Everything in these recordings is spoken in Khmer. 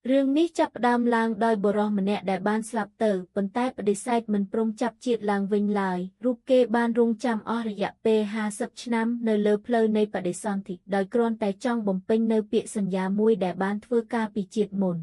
រឿងនេះចាប់ផ្ដើមឡើងដោយបុរសម្នាក់ដែលបានស្លាប់ទៅប៉ុន្តែបដិសេធមិនព្រមចាប់ជាតិឡើងវិញឡើយរូបគេបានរង់ចាំអស់រយៈពេល50ឆ្នាំនៅលើផ្លូវនៃបដិសន្ធិដោយគ្រាន់តែចង់បំពេញនៅពាក្យសន្យាមួយដែលបានធ្វើកាលពីជាតិមុន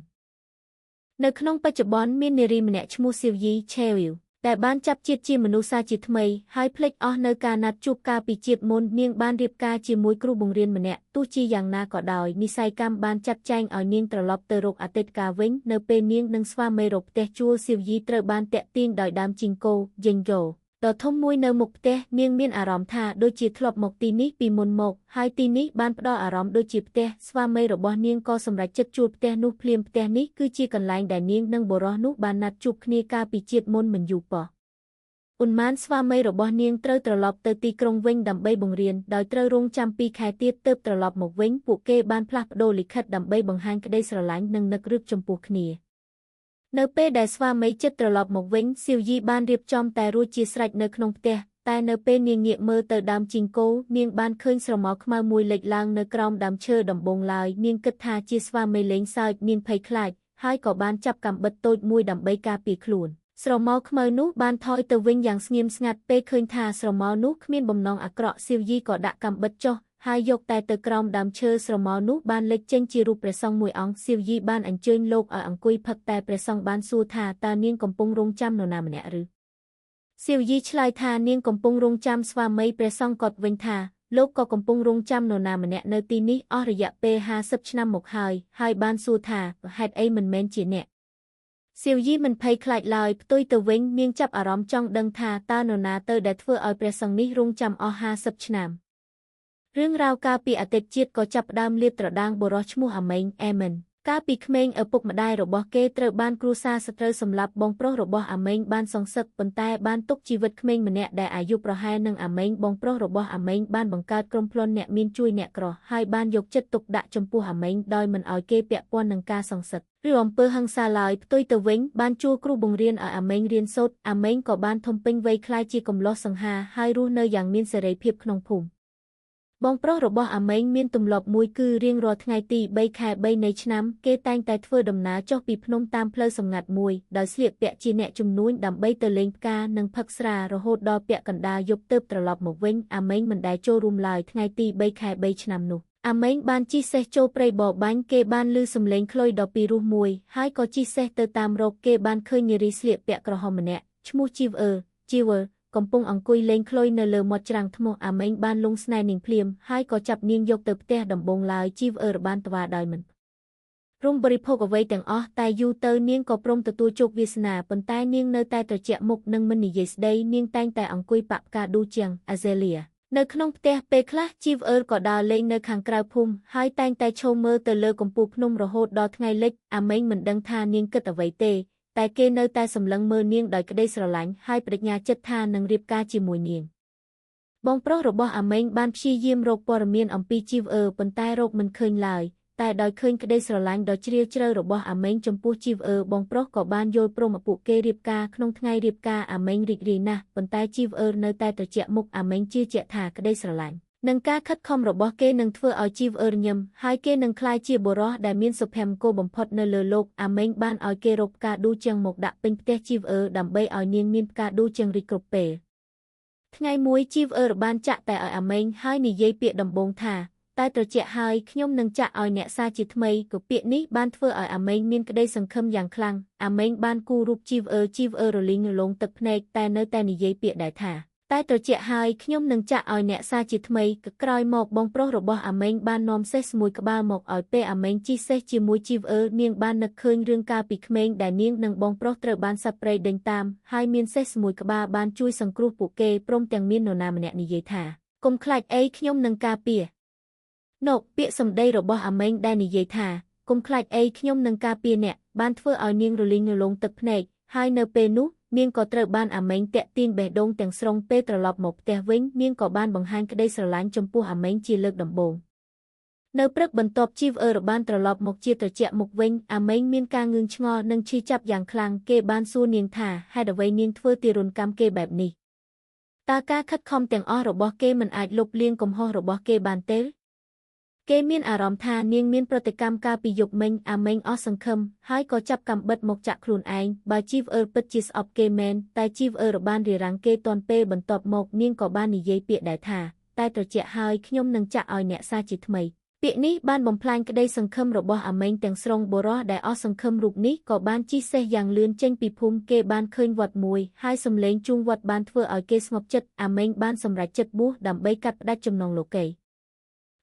នៅក្នុងបច្ចុប្បន្នមាននារីម្នាក់ឈ្មោះសៀវយីឆេវីវដែលបានចាប់ជាតិជាមនុស្សសាជាថ្មីហើយភ្លេចអស់នៅការណាត់ជួបកាលពីជាតិមុននាងបានរៀបការជាមួយគ្រូបង្រៀនម្នាក់ទោះជាយ៉ាងណាក៏ដោយនិស្ស័យកម្មបានចាត់ចែងឲ្យនាងត្រឡប់ទៅរកអតីតកាលវិញនៅពេលនាងនិងស្វាមីរកផ្ទះជួលសៀវយីត្រូវបានតាក់ទាញដោយដើមជីងកូយេងយ៉ូដ៏ធំមួយនៅមុខផ្ទះនាងមានអារម្មណ៍ថាដូចជាធ្លាប់មកទីនេះពីមុនមកហើយទីនេះបានផ្ដល់អារម្មណ៍ដូចជាផ្ទះស្វាមីរបស់នាងក៏សម្រេចចិត្តជួលផ្ទះនោះភ្លាមផ្ទះនេះគឺជាកន្លែងដែលនាងនិងបុរសនោះបានណាត់ជួបគ្នាកាលពីជាតិមុនមិនយូរប៉ុន្មានឧនម៉ានស្វាមីរបស់នាងត្រូវត្រឡប់ទៅទីក្រុងវិញដើម្បីបង្រៀនដោយត្រូវរងចាំ2 ខែទៀតទើបត្រឡប់មកវិញពួកគេបានផ្លាស់ប្ដូរលិខិតដើម្បីបង្ហាញក្តីស្រឡាញ់និងនឹករឹកចំពោះគ្នានៅពេលដែលស្វាមីជិតត្រឡប់មកវិញសៀវយីបានរៀបចំតែរួចជាស្រេចនៅក្នុងផ្ទះតែនៅពេលនាងងាកមើលទៅដើមជីងកូនាងបានឃើញស្រមោលខ្មៅមួយលេចឡើងនៅក្រោមដើមឈើដំបូងឡើយនាងគិតថាជាស្វាមីលេងសើចនាងភ័យខ្លាចហើយក៏បានចាប់កាំបិតតូចមួយដើម្បីការពារខ្លួនស្រមោលខ្មៅនោះបានថយទៅវិញយ៉ាងស្ងៀមស្ងាត់ពេលឃើញថាស្រមោលនោះគ្មានបំណងអាក្រក់សៀវយីក៏ដាក់កាំបិតចុះហើយយកតែទៅក្រោមដើមឈើស្រមោលនោះបានលេចចេញជារូបព្រះសង្ឃមួយអង្គសៀវយីបានអញ្ជើញលោកឲ្យអង្គុយផឹកតែព្រះសង្ឃបានសួរថាតើនាងកំពុងរង់ចាំនរណាម្នាក់ឬសៀវយីឆ្លើយថានាងកំពុងរង់ចាំស្វាមីព្រះសង្ឃក៏វិញថាលោកក៏កំពុងរង់ចាំនរណាម្នាក់នៅទីនេះអស់រយៈពេល50ឆ្នាំមកហើយបានសួរថាហេតុអីមិនមែនជាអ្នកសៀវយីមិនភ័យខ្លាចឡើយផ្ទុយទៅវិញនាងចាប់អារម្មណ៍ចង់ដឹងថាតើនរណាទៅដែលធ្វើឲ្យព្រះសង្ឃនេះរង់ចាំអស់50ឆ្នាំរឿងរ៉ាវកាលពីអតីតជាតិក៏ចាប់ផ្ដើមលាតត្រដាងបុរសឈ្មោះអាម៉េងអេមិនកាលពីក្មេងឪពុកម្ដាយរបស់គេត្រូវបានគ្រួសារសត្រូវសម្លាប់បងប្រុសរបស់អាម៉េងបានសងសឹកប៉ុន្តែបានទុកជីវិតក្មេងម្នាក់ដែលអាយុប្រហែលនឹងអាម៉េងបងប្រុសរបស់អាម៉េងបានបង្កើតក្រុមភ្លន់អ្នកមានជួយអ្នកក្រហើយបានយកចិត្តទុកដាក់ចំពោះអាម៉េងដោយមិនឲ្យគេពាក់ព័ន្ធនឹងការសងសឹកឬអំពើហិង្សាឡើយផ្ទុយទៅវិញបានជួលគ្រូបង្រៀនឲ្យអាម៉េងរៀនសូត្រអាម៉េងក៏បានធំពេញវ័យក្លាយជាកំឡោះសង្ហាហើយរស់នៅយ៉ាងមានសេរីភាពក្នុងភូមិបងប្រុសរបស់អាម៉េងមានទម្លាប់មួយគឺរៀងរាល់ថ្ងៃទី3 ខែ 3 នៃឆ្នាំគេតែងតែធ្វើដំណើរចុះពីភ្នំតាមផ្លូវសម្ងាត់មួយដោយស្លៀកពាក់ជាអ្នកជំនួញដើម្បីទៅលេងផ្កានិងផឹកស្រារហូតដល់ពាក់កណ្ដាលយប់ទើបត្រឡប់មកវិញអាម៉េងមិនដែលចូលរួមឡើយថ្ងៃទី3 ខែ 3 ឆ្នាំនោះអាម៉េងបានជិះសេះចូលព្រៃបរបាញ់គេបានឮសំឡេងខ្លុយដ៏ពីរោះមួយហើយក៏ជិះសេះទៅតាមរកគេបានឃើញនារីស្លៀកពាក់ក្រហមម្នាក់ឈ្មោះជីវឺកំពុងអង្គុយលេងខ្លុយនៅលើមាត់ច្រាំងថ្មអាម៉េងបានលង់ស្នេហ៍នាងភ្លាមហើយក៏ចាប់នាងយកទៅផ្ទះដំបងឡើយជីវរបានត្វាដោយមិនព្រមបរិភោគអ្វីទាំងអស់តែយូរទៅនាងក៏ព្រមទទួលជោគវាសនាប៉ុន្តែនាងនៅតែត្រជាក់មុខនិងមិននិយាយស្ដីនាងតែងតែអង្គុយប៉ាក់ផ្កាឌូជាងអាហ្សេលីនៅក្នុងផ្ទះពេលខ្លះជីវក៏ដើរលេងនៅខាងក្រៅភូមិហើយតែងតែឈរមើលទៅលើកំពូលភ្នំរហូតដល់ថ្ងៃលិចអាម៉េងមិនដឹងថានាងគិតអ្វីទេតែគេនៅតែសម្លឹងមើលនាងដោយក្តីស្រឡាញ់ហើយបដិញ្ញាចិត្តថានឹងរៀបការជាមួយនាងបងប្រុសរបស់អាម៉េងបានព្យាយាមរកព័ត៌មានអំពីជីវប៉ុន្តែរកមិនឃើញឡើយតែដោយឃើញក្តីស្រឡាញ់ដ៏ជ្រាលជ្រៅរបស់អាម៉េងចំពោះជីវបងប្រុសក៏បានយល់ព្រមឲ្យពួកគេរៀបការក្នុងថ្ងៃរៀបការអាម៉េងរីករាយណាស់ប៉ុន្តែជីវនៅតែត្រជាក់មុខអាម៉េងជឿជាក់ថាក្តីស្រឡាញ់នឹងការខិតខំរបស់គេនឹងធ្វើឲ្យជីវញឹមហើយគេនឹងក្លាយជាបុរសដែលមានសុភមង្គលបំផុតនៅលើលោកអាម៉េងបានឲ្យគេរកផ្កាឌូជាងមកដាក់ពេញផ្ទះជីវដើម្បីឲ្យនាងមានផ្កាឌូជាងរីកគ្រប់ពេលថ្ងៃមួយជីវបានចាក់តែឲ្យអាម៉េងហើយនិយាយពាក្យដំបូងថាតែត្រជាក់ហើយខ្ញុំនឹងចាក់ឲ្យអ្នកសាជាថ្មីក៏ពាក្យនេះបានធ្វើឲ្យអាម៉េងមានក្តីសង្ឃឹមយ៉ាងខ្លាំងអាម៉េងបានគូររូបជីវរលីងរលងទឹកភ្នែកតែនៅតែនិយាយពាក្យដែរថាតែត្រជាក់ហើយខ្ញុំនឹងចាក់ឲ្យអ្នកសាជាថ្មីក៏ក្រោយមកបងប្រុសរបស់អាម៉េងបាននាំសេះស្មួយក្បាលមកឲ្យពេលអាម៉េងជិះសេះជាមួយជីវនាងបាននឹកឃើញរឿងកាលពីក្មេងដែលនាងនិងបងប្រុសត្រូវបានសត្វព្រៃដេញតាមហើយមានសេះស្មួយក្បាលបានជួយសង្គ្រោះពួកគេព្រមទាំងមាននរណាម្នាក់និយាយថាកុំខ្លាចអីខ្ញុំនឹងការពារពាក្យសម្ដីរបស់អាម៉េងដែលនិយាយថាកុំខ្លាចអីខ្ញុំនឹងការពារអ្នកបានធ្វើឲ្យនាងរលីងរលងទឹកភ្នែកហើយនៅពេលនោះនាងក៏ត្រូវបានអាម៉េងតាក់ទាញបេះដូងទាំងស្រុងពេលត្រឡប់មកផ្ទះវិញនាងក៏បានបង្ហាញក្តីស្រឡាញ់ចំពោះអាម៉េងជាលើកដំបូងនៅព្រឹកបន្ទាប់ជីវបានត្រឡប់មកជាត្រជាក់មុខវិញអាម៉េងមានការងឿងឆ្ងល់និងឈឺចាប់យ៉ាងខ្លាំងគេបានសួរនាងថាហេតុអ្វីនាងធ្វើទារុណកម្មគេបែបនេះតើការខិតខំទាំងអស់របស់គេមិនអាចលុបលាងកំហុសរបស់គេបានទេ គេមានអារម្មណ៍ថានាងមានប្រតិកម្មការពីយប់មិញអាមេងអស់សង្ឃឹមហើយក៏ចាប់កាំបិតមកចាក់ខ្លួនឯងបើជីវអឺពិតជាស្អប់គេមែនតែជីវអឺរបានរារាំងគេទាន់ពេលបន្ទាប់មកនាងក៏បាននិយាយពាក្យដែរថាតែត្រជាក់ហើយខ្ញុំនឹងចាក់ឲ្យអ្នកសាជាថ្មីពាក្យនេះបានបំផ្លាញក្តីសង្ឃឹមរបស់អាមេងទាំងស្រុងបុរសដែលអស់សង្ឃឹមរូបនេះក៏បានជិះសេះយ៉ាងលឿនចេញពីភូមិគេបានឃើញវត្តមួយហើយសំឡេងជួងវត្តបានធ្វើឲ្យគេស្ងប់ចិត្តអាមេងបានសម្រេចចិត្តបួសដើម្បីកាត់ផ្តាច់ចំណងលោកី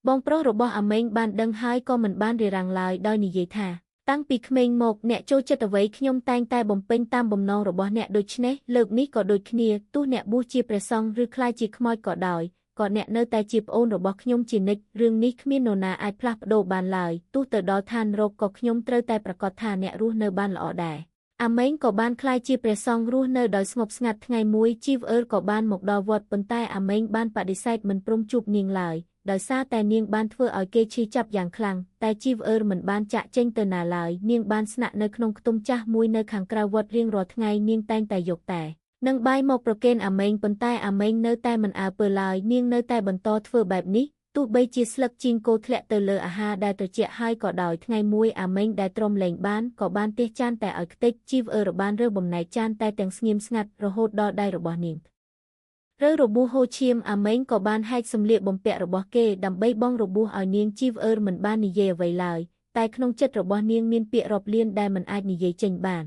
បងប្រុសរបស់អាមេងបានដឹងហើយក៏មិនបានរារាំងឡើយដោយនិយាយថាតាំងពីក្មេងមកអ្នកចូលចិត្តអ្វីខ្ញុំតែងតែបំពេញតាមបំណងរបស់អ្នកដូច្នេះលើកនេះក៏ដូចគ្នាទោះអ្នកបួសជាព្រះសង្ឃឬក្លាយជាខ្មោចក៏ដោយក៏អ្នកនៅតែជាប្អូនរបស់ខ្ញុំជានិច្ចរឿងនេះគ្មាននរណាអាចផ្លាស់ប្ដូរបានឡើយទោះទៅដល់ឋាននរកក៏ខ្ញុំត្រូវតែប្រកាសថាអ្នករស់នៅបានល្អដែរអាមេងក៏បានក្លាយជាព្រះសង្ឃរស់នៅដោយស្ងប់ស្ងាត់ថ្ងៃមួយជីវអឺក៏បានមកដល់វត្តប៉ុន្តែអាមេងបានបដិសេធមិនព្រមជួបនាងឡើយដោយសារតែនាងបានធ្វើឲ្យគេឈឺចាប់យ៉ាងខ្លាំងតែជីវអឺមិនបានចាក់ចេញទៅណាឡើយនាងបានស្នាក់នៅក្នុងខ្ទមចាស់មួយនៅខាងក្រៅវត្តរៀងរាល់ថ្ងៃនាងតែងតែយកតែនឹងបាយមកប្រគេនអាមេងប៉ុន្តែអាមេងនៅតែមិនអើពើឡើយនាងនៅតែបន្តធ្វើបែបនេះទោះបីជាស្លឹកជីងគោធ្លាក់ទៅលើអាហារដែលត្រជាក់ហើយក៏ដោយថ្ងៃមួយអាមេងដែលទ្រាំលែងបានក៏បានទះចានតែឲ្យខ្ទេចជីវអឺរបានរើបំណែកចានតែទាំងស្ងៀមស្ងាត់រហូតដល់ដៃរបស់នាងរើរបួសហូរឈាមអាមេងក៏បានហែកសម្លៀកបំពាក់របស់គេដើម្បីបង់របួសឲ្យនាងជីវអឺមិនបាននិយាយអ្វីឡើយតែក្នុងចិត្តរបស់នាងមានពាក្យរាប់លានដែលមិនអាចនិយាយចេញបាន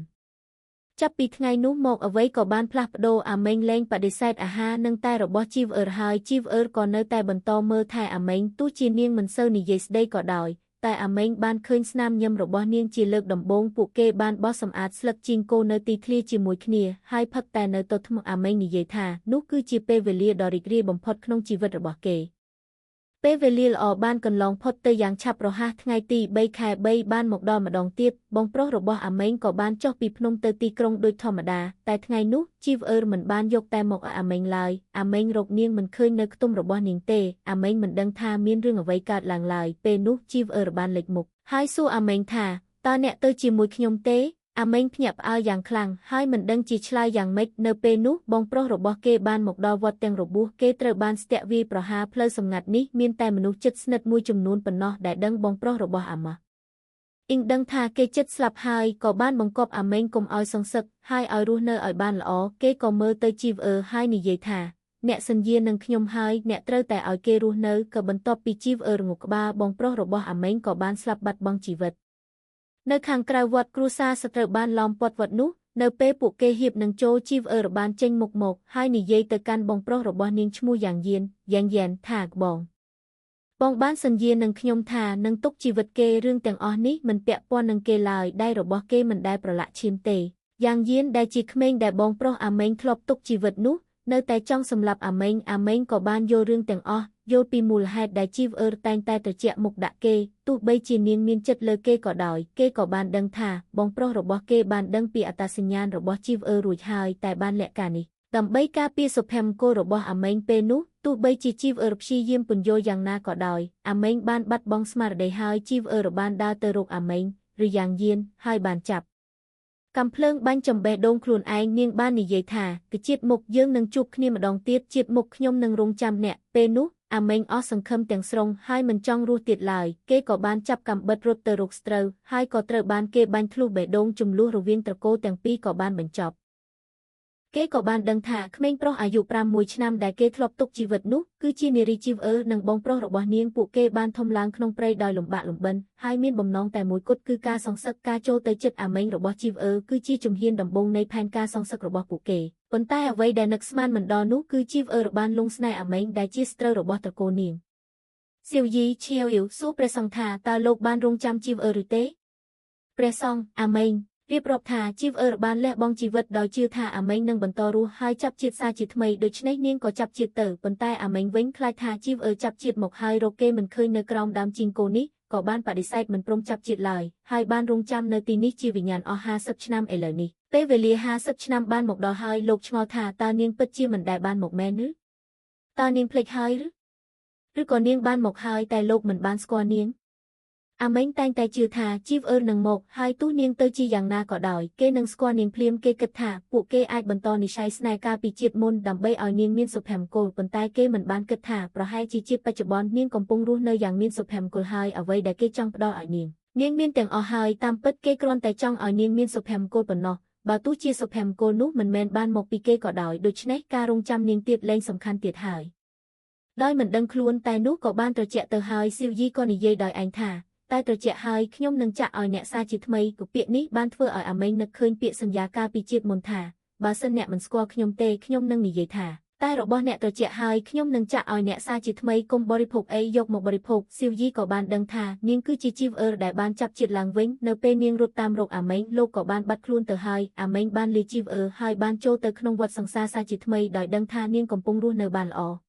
ចាប់ពីថ្ងៃនោះមកអ្វីក៏បានផ្លាស់ប្ដូរអាមេងលែងបដិសេធអាហារនិងតែរបស់ជីវអឺហើយជីវអឺក៏នៅតែបន្តមើលថែអាមេងទោះជានាងមិនសូវនិយាយស្ដីក៏ដោយតែអាមេងបានឃើញស្នាមញឹមរបស់នាងជាលើកដំបូងពួកគេបានបោះសម្អាតស្លឹកជីងគោនៅទីធ្លាជាមួយគ្នាហើយផឹកតែនៅទៅថ្មអាមេងនិយាយថានោះគឺជាពេលវេលាដ៏រីករាយបំផុតក្នុងជីវិតរបស់គេពេលវេលាល្អបានកន្លងផុតទៅយ៉ាងឆាប់រហ័សថ្ងៃទី3 ខែ 3បានមកដល់ម្ដងទៀតបងប្រុសរបស់អាមេងក៏បានចុះពីភ្នំទៅទីក្រុងដូចធម្មតាតែថ្ងៃនោះជីវអឺមិនបានយកតែមកឲ្យអាមេងឡើយអាមេងរកនាងមិនឃើញនៅខ្ទមរបស់នាងទេអាមេងមិនដឹងថាមានរឿងអ្វីកើតឡើងឡើយពេលនោះជីវអឺបានលេចមុខហើយសួរអាមេងថាតើអ្នកទៅជាមួយខ្ញុំទេអាមេងភ្ញាក់ផ្អើលយ៉ាងខ្លាំងហើយមិនដឹងជាឆ្លើយយ៉ាងម៉េចនៅពេលនោះបងប្រុសរបស់គេបានមកដល់វត្តទាំងរបួសគេត្រូវបានស្ទាក់វាយប្រហារផ្លូវសម្ងាត់នេះមានតែមនុស្សជិតស្និទ្ធមួយចំនួនប៉ុណ្ណោះដែលដឹងបងប្រុសរបស់អាម៉ាអ៊ីងដឹងថាគេជិតស្លាប់ហើយក៏បានបង្គាប់អាមេងកុំឲ្យសងសឹកហើយឲ្យរស់នៅឲ្យបានល្អគេក៏មើលទៅជីវអឺហើយនិយាយថាអ្នកសន្យានឹងខ្ញុំហើយអ្នកត្រូវតែឲ្យគេរស់នៅក៏បន្ទាប់ពីជីវអឺរងក្បាលបងប្រុសរបស់អាមេងក៏បានស្លាប់បាត់បង់ជីវិតនៅខាងក្រៅវត្តគ្រួសារសត្រូវបានឡោមព័ទ្ធវត្តនោះនៅពេលពួកគេហៀបនឹងចូលជីវអឺរបានចេញមុខមកហើយនិយាយទៅកាន់បងប្រុសរបស់នាងឈ្មោះយ៉ាងយែនថាបងបានសន្យានឹងខ្ញុំថានឹងទុកជីវិតគេរឿងទាំងអស់នេះមិនពាក់ព័ន្ធនឹងគេឡើយដៃរបស់គេមិនដែលប្រឡាក់ឈាមទេយ៉ាងយៀនដែលជាក្មេងដែលបងប្រុសអាមេងធ្លាប់ទុកជីវិតនោះនៅតែចង់សម្លាប់អាមេងក៏បានយល់រឿងទាំងអស់យល់ពីមូលហេតុដែលជីវអឺតែងតែត្រជាក់មុខដាក់គេទោះបីជានាងមានចិត្តលើគេក៏ដោយគេក៏បានដឹងថាបងប្រុសរបស់គេបានដឹងពីអត្តសញ្ញាណរបស់ជីវអឺរួចហើយតែបានលាក់ការនេះដើម្បីការពារសុភមង្គលរបស់អាមេងពេលនោះទោះបីជាជីវអឺព្យាយាមពន្យល់យ៉ាងណាក៏ដោយអាមេងបានបាត់បង់ស្មារតីហើយជីវអឺបានដើរទៅរកអាមេងឬយ៉ាងយៀនហើយបានចាប់កំភ្លើងបាញ់ចំបេះដូងខ្លួនឯងនាងបាននិយាយថាទៅជាតិមុខយើងនឹងជួបគ្នាម្ដងទៀតជាតិមុខខ្ញុំនឹងរងចាំអ្នកពេលនោះអាមេងអស់សង្ឃឹមទាំងស្រុងហើយមិនចង់រស់ទៀតឡើយគេក៏បានចាប់កាំបិតរត់ទៅរកស្រូវហើយក៏ត្រូវបានគេបាញ់ធ្លុះបេះដូងចំនួនរវាងត្រកូលទាំងពីរក៏បានបញ្ចប់គេក៏បានដឹងថាក្មេងប្រុសអាយុ6 ឆ្នាំដែលគេធ្លាប់ទុកជីវិតនោះគឺជានារីជីវអឺនិងបងប្រុសរបស់នាងពួកគេបានធំឡើងក្នុងព្រៃដោយលំបាកលំបិនហើយមានបំណងតែមួយគត់គឺការសងសឹកការចូលទៅជិតអាមេងរបស់ជីវអឺគឺជាជំហានដំបូងនៃផែនការសងសឹករបស់ពួកគេប៉ុន្តែអ្វីដែលនឹកស្មានមិនដល់នោះគឺជីវអឺបានលងស្នេហ៍អាមេងដែលជាស្រូវរបស់ត្រកូលនាងសៀវយីឈៀវយូសួរព្រះសង្ឃថាតើលោកបានរងចាំជីវអឺឬទេព្រះសង្ឃអាមេងរៀបរាប់ថាជីវអឺបានលះបង់ជីវិតដោយជឿថាអាមេងនឹងបន្តរស់ហើយចាប់ជាតិសាជាថ្មីដូច្នេះនាងក៏ចាប់ជាតិទៅប៉ុន្តែអាមេងវិញខ្លាចថាជីវអឺចាប់ជាតិមកហើយរកគេមិនឃើញនៅក្រោមដើមជីងគោនេះក៏បានបដិសេធមិនព្រមចាប់ជាតិឡើយហើយបានរងចាំនៅទីនេះជាវិញ្ញាណអស់50 ឆ្នាំឥឡូវនេះពេលវេលា50 ឆ្នាំបានមកដល់ហើយលោកឆ្ងល់ថាតើនាងពិតជាមិនដែលបានមកមែនឬតើនាងភ្លេចហើយឬក៏នាងបានមកហើយតែលោកមិនបានស្គាល់នាង អាមេងតែងតែជឿថាជីវអឺនឹងមកហើយទោះនាងទៅជាយ៉ាងណាក៏ដោយគេនឹងស្គាល់នាងភ្លាមគេគិតថាពួកគេអាចបន្តនិស្ស័យស្នេហ៍កាលពីជាតិមុនដើម្បីឲ្យនាងមានសុភមង្គលប៉ុន្តែគេមិនបានគិតថាប្រហែលជាជាតិបច្ចុប្បន្ននាងកំពុងរស់នៅយ៉ាងមានសុភមង្គលហើយអ្វីដែលគេចង់ផ្ដល់ឲ្យនាងមានទាំងអស់ហើយតាមពិតគេគ្រាន់តែចង់ឲ្យនាងមានសុភមង្គលប៉ុណ្ណោះបើទោះជាសុភមង្គលនោះមិនមែនបានមកពីគេក៏ដោយដូច្នេះការរងចាំនាងទៀតលែងសំខាន់ទៀតហើយដោយមិនដឹងខ្លួនតែនោះក៏បានត្រជាក់ទៅហើយស៊ីវយីក៏និយាយដោយឯងថាតែត្រជាក់ហើយខ្ញុំនឹងចាក់ឲ្យអ្នកសាជាថ្មីក៏ពាក្យនេះបានធ្វើឲ្យអាមេងនឹកឃើញពាក្យសន្យាកាលពីជាតិមុនថាបើសិនអ្នកមិនស្គាល់ខ្ញុំទេខ្ញុំនឹងនិយាយថាតែរបស់អ្នកត្រជាក់ហើយខ្ញុំនឹងចាក់ឲ្យអ្នកសាជាថ្មីកុំបរិភោគអីយកមកបរិភោគស៊ីវយីក៏បានដឹងថានាងគឺជាជីវអឺដែលបានចាប់ជាតិឡើងវិញនៅពេលនាងរត់តាមរកអាមេងលោកក៏បានបាត់ខ្លួនទៅហើយអាមេងបានលាជីវអឺហើយបានចូលទៅក្នុងវត្តសង្សារសាជាថ្មីដោយដឹងថានាងកំពុងរស់នៅបានល្អ